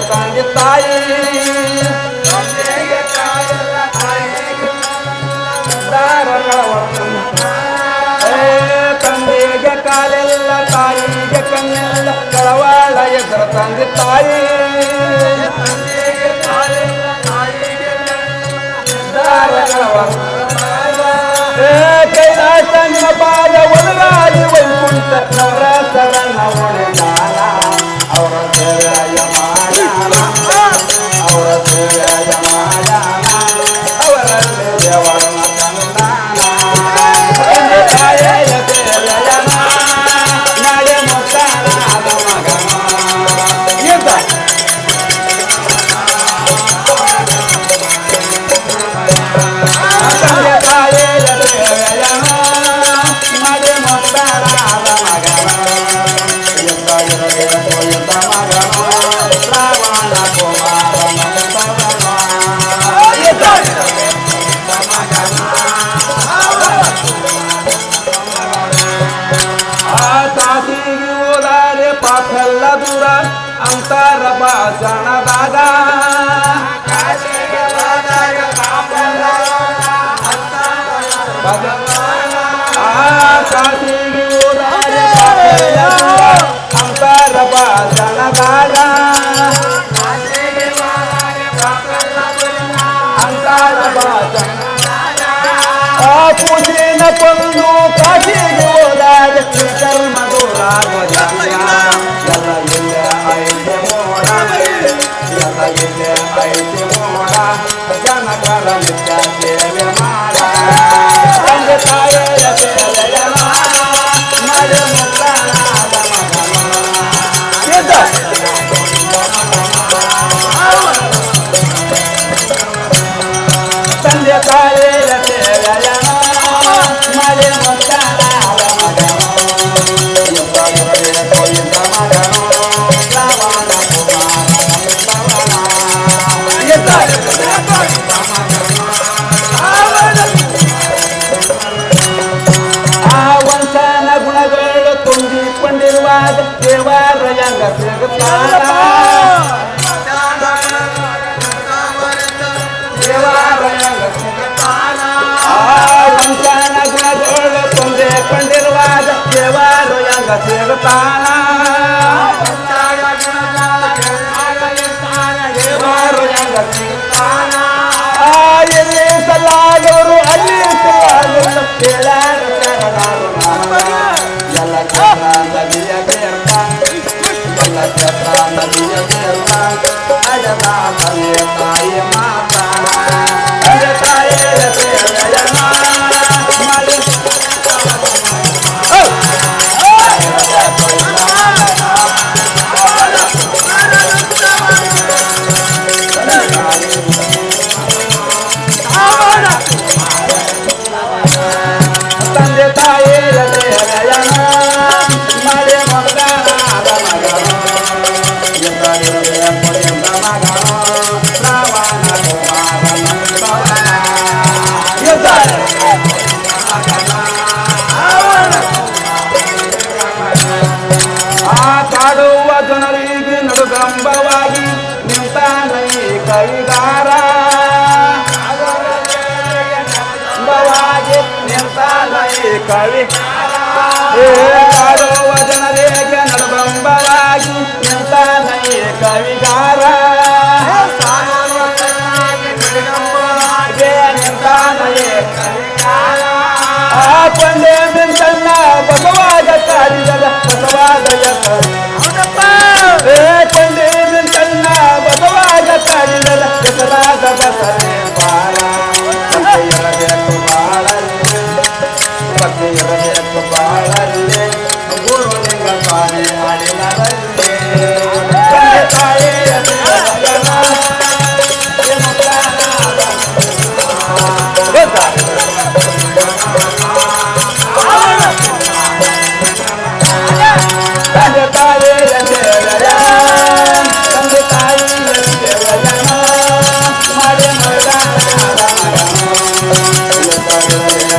ತಂದೆ ತಾಯಿ ತಂದೆಗೆ ಕಾಲೆಲ್ಲ ತಾಯಿಗೆ ಕಣ್ಣೆಲ್ಲ ಕಳವಾಳ ಎದುರ ತಂದೆ ತಾಯಿ ಕೈಲಾಸ ಪಾದ ಒಳಗಾಗಿ ವೈಕುಂಠ ನವರ ಶರಣ ಒಣಗಾಲ ಅವರ ಸೇವೆಯ ಮಾಡಾನ ಅವರ ಸೇವೆಯ ಮಾಡಾನ ಅವರಲ್ಲಿ ದೇವರನ್ನ ತಂದಾನ ತಾಯಿಯ ಸೇವೆಯ ನಾಳೆ ಮುಕ್ತಾನಾದ ಮಗನ ತಂದೆ ತಾಯಿಯ ಸೇವೆಯ ನಾಳೆ ಮುಕ್ತಾನಾದ ಮಗನ ಎಂದಾಗಿರಬೇಕು ಎಂದ ಮಗನ ರಾವಣ ಕುಮಾರನ ಕಾಸಿಗೆ ಹೋದರೆ ಪಾಪೆಲ್ಲ ದೂರ ಅಂತರ ಭಾಷಣದಾಗ ಕಾಸಿಗೆ ಹೋದರೆ ಪಾಪೆಲ್ಲ ಅಂತರ ಭಾಷಣದಾಗ ಅಂತರ ಭಾಷಣ ಪೂಜೆನ ಕೊಂದು ಕಾಶಿಗೆ ಹೋದಾಗ ಕರ್ಮ ದೂರ ಎಲ್ಲ ಇಲ್ಲ ಐತೆ ಮೋಡ ಎಲ್ಲ ಇಲ್ಲ ಐತೆ ಮೋಡ ಜನಕರ ನಿತ್ಯ ಸೇವೆ ಮಾಡ ತಂದೆ ತಾಯಿಯ ಸೇವೆಯ ಮಾಡಿ ಮುಕ್ತಾನಾದ ತಂದೆ ತಾಯಿಯ ಸೇವೆಯ ಮಾಡಿ ಮುಕ್ತಾನಾದ ಮಗನ ಎಂದಾಗಿರಬೇಕು ಎಂದ ಮಗನ ರಾವಣ ಆ ವಂಶನ ಗುಣಗಳು ತುಂಬಿಕೊಂಡಿರುವಾಗ ದೇವರ ಯಂಗ ಸಿಗುತ್ತಾನ ದೇವರ ಯಂಗ ಸಿಗುತ್ತಾನ ಆ ವಂಶನ ಗುಣಗಳು ತುಂಬಿಕೊಂಡಿರುವಾಗ ದೇವರ ಯಂಗ ಸಿಗುತ್ತಾನ ದೇವರ ಯಂಗ ಸಿಗುತ್ತಾನ ಎಲ್ಲಿ ಸಲ್ಲಾದವರು ಅಲ್ಲಿ ಸಲ್ಲಾದರು ಕೇಳಾರ ಶರಣರು ಎಲ್ಲ ಕ್ಷೇತ್ರ ನದಿಯ ಬೇರ್ತ ಎಲ್ಲ ಕ್ಷೇತ್ರ ನದಿಯ ಬೇರ್ತ ಅಜದ ತಂದೆ ತಾಯಿ ಮಾತಾ ತಂದೆ ತಾಯಿಯ ಸೇವೆಯ ಮಾಡಿ ತಂದೆ ತಾಯಿಯ ಸೇವೆಯ ಮಾಡಿ ಮುಕ್ತಾನಾದ ಮಗನ ಎಂದಾಗಿರಬೇಕು ಎಂದ ಮಗನ ರಾವಣ ಕುಮಾರನ ಆ ಕಾಡುವ ಜನರಿಗೆ ನಡುಗಂಬವಾಗಿ ನಿಂತಾನ ಈ ಕೈಗಾರ ನಿಂತಾನ ಈ ಕವಿ ಕಾಡುವ ಜನರಿಗೆ ನಡುಗಂಬವಾಗಿ ನಿಂತಾನ ಈ ಕವಿಗಾರ ನಿಂತಾನ ಈ ಕವಿಗಾರ ಆ ಕೊಂಡೆ ನಿಂತನ್ನ ಬಸವಾದ ಕಾಡಿದ ಬಸವಾದ ಕೊಂಡೆ ನಿಂತನ್ನ ಬಸವಾದ ಕಾಡಿದ ಹೆಸರಾದ ಬಸರೆ ಬಾಳ ಇರಬೇಕು ಬಾಳಲ್ಲಿ ಭಕ್ತಿ ಇರಬೇಕು ಬಾಳಲ್ಲಿ ಗುರು ನಿಂಗ ಸ್ವಾಮಿ ಮಾಡಿನರಲ್ಲಿ ತಂದೆ ತಾಯಿಯ ಸೇವೆಯ ತಂದೆ ತಾಯಿಯ ಸೇವೆಯ ತಂದೆ ತಾಯಿಯ ಸೇವೆಯ ಮಾಡಿ ಮುಕ್ತಾನಾದ ಮಗನ